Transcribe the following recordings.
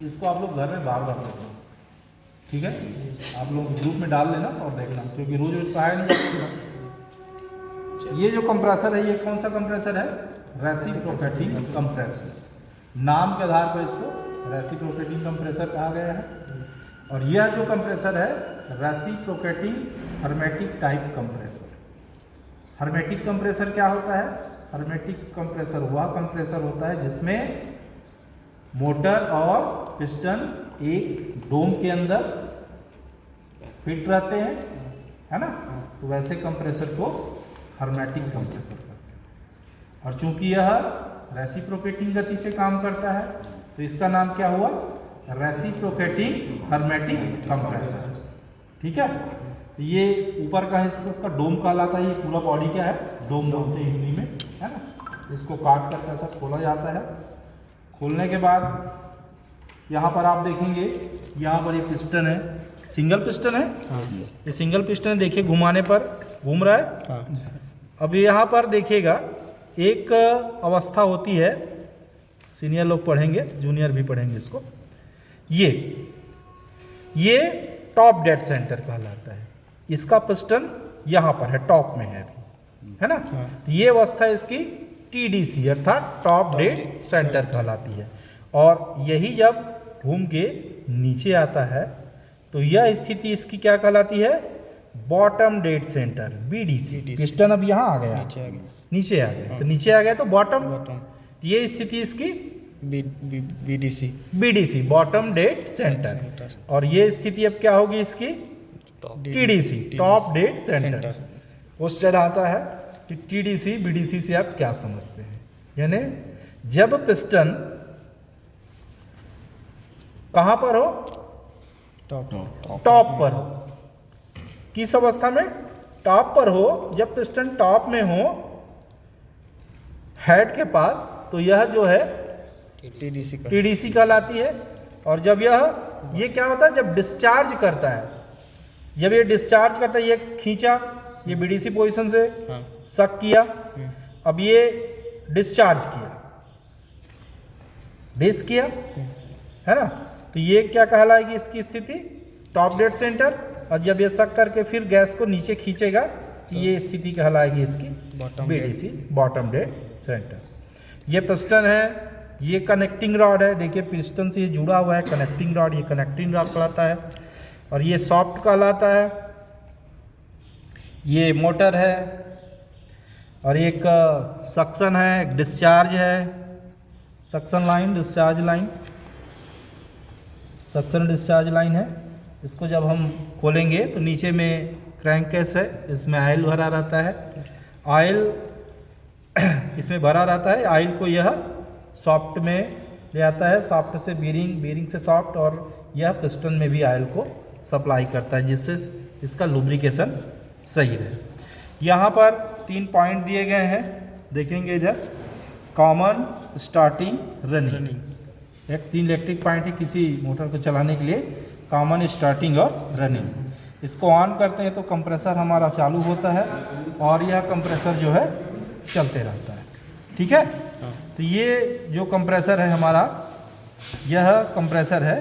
इसको आप लोग घर में बार बार देखना, ठीक है। आप लोग ग्रुप में डाल लेना और देखना, क्योंकि रोज रोज पढ़ाया नहीं जा सकता। ये जो कंप्रेसर है, ये कौन सा कंप्रेसर है? Reciprocating compressor. नाम के आधार पर इसको रेसिप्रोकेटिंग कंप्रेसर कहा गया है। और यह जो कंप्रेसर है reciprocating hermetic type compressor. Hermetic compressor क्या होता है? हर्मेटिक कंप्रेसर वह कंप्रेसर होता है जिसमें मोटर और पिस्टन एक डोम के अंदर फिट रहते हैं, है ना। तो वैसे कंप्रेसर को हर्मेटिक कंप्रेसर कहते हैं। और चूंकि यह रेसिप्रोकेटिंग गति से काम करता है तो इसका नाम क्या हुआ? रेसिप्रोकेटिंग हर्मेटिक कंप्रेसर, ठीक है। तो ये ऊपर का हिस्सा इसका डोम कहलाता है। ये पूरा बॉडी क्या है? डोम बोलते हैं हिंदी में, है ना। इसको काट कर ऐसा खोला जाता है। खोलने के बाद यहाँ पर आप देखेंगे, यहाँ पर ये पिस्टन है, सिंगल पिस्टन है। हाँ, ये सिंगल पिस्टन देखिए घुमाने पर घूम रहा है। हाँ, अब यहाँ पर देखिएगा एक अवस्था होती है, सीनियर लोग पढ़ेंगे, जूनियर भी पढ़ेंगे इसको। ये टॉप डेड सेंटर कहलाता है। इसका पिस्टन यहाँ पर है, टॉप में है अभी, है ना। हाँ। तो ये अवस्था इसकी TDC अर्थात टॉप डेड सेंटर कहलाती है। और यही जब घूम के नीचे आता है तो यह स्थिति इसकी क्या कहलाती है? Bottom dead centre, BDC। Piston अब यहाँ आ गया, नीचे आ गया। नीचे आ गया, तो नीचे आ गया तो बॉटम। बॉटम ये स्थिति इसकी BDC बॉटम डेड सेंटर। और ये स्थिति अब क्या होगी इसकी? TDC top dead centre. Question आता है कि TDC BDC से आप क्या समझते हैं? यानी जब पिस्टन कहां पर हो? टॉप पर हो। किस अवस्था में? टॉप पर हो। जब पिस्टन टॉप में हो हेड के पास, तो यह जो है TDC कहलाती है। और जब ये क्या होता है? जब डिस्चार्ज करता है, जब ये डिस्चार्ज करता है, ये खींचा, ये BDC पोजीशन से हाँ। सक किया, अब ये डिस्चार्ज किया, डिस किया, है ना। तो ये क्या कहलाएगी इसकी स्थिति? Top dead centre. और जब ये सक करके फिर गैस को नीचे खींचेगा तो ये स्थिति कहलाएगी इसकी BDC बॉटम डेड सेंटर। ये पिस्टन है, ये कनेक्टिंग रॉड है। देखिए पिस्टन से ये जुड़ा हुआ है कनेक्टिंग रॉड, ये कनेक्टिंग रॉड कहलाता है। और ये सॉफ्ट कहलाता है। ये मोटर है। और एक सक्शन है, एक डिस्चार्ज है, suction line, discharge line, suction discharge line है। इसको जब हम खोलेंगे तो नीचे में क्रैंकेस है, इसमें ऑयल भरा रहता है। ऑयल इसमें भरा रहता है। ऑयल को यह सॉफ्ट में ले आता है, सॉफ्ट से बीरिंग, बीरिंग से सॉफ्ट, और यह पिस्टन में भी ऑयल को सप्लाई करता है जिससे इसका लुब्रिकेशन सही रहे। यहाँ पर 3 पॉइंट दिए गए हैं, देखेंगे इधर। Common, starting, running. एक 3 इलेक्ट्रिक पॉइंट है किसी मोटर को चलाने के लिए, कॉमन, स्टार्टिंग और रनिंग। इसको ऑन करते हैं तो कंप्रेसर हमारा चालू होता है और यह कंप्रेसर जो है चलते रहता है, ठीक है। तो ये जो कंप्रेसर है हमारा, यह कंप्रेसर है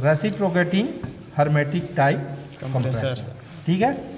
रेसिप्रोकेटिंग हर्मेटिक टाइप कंप्रेसर, ठीक है।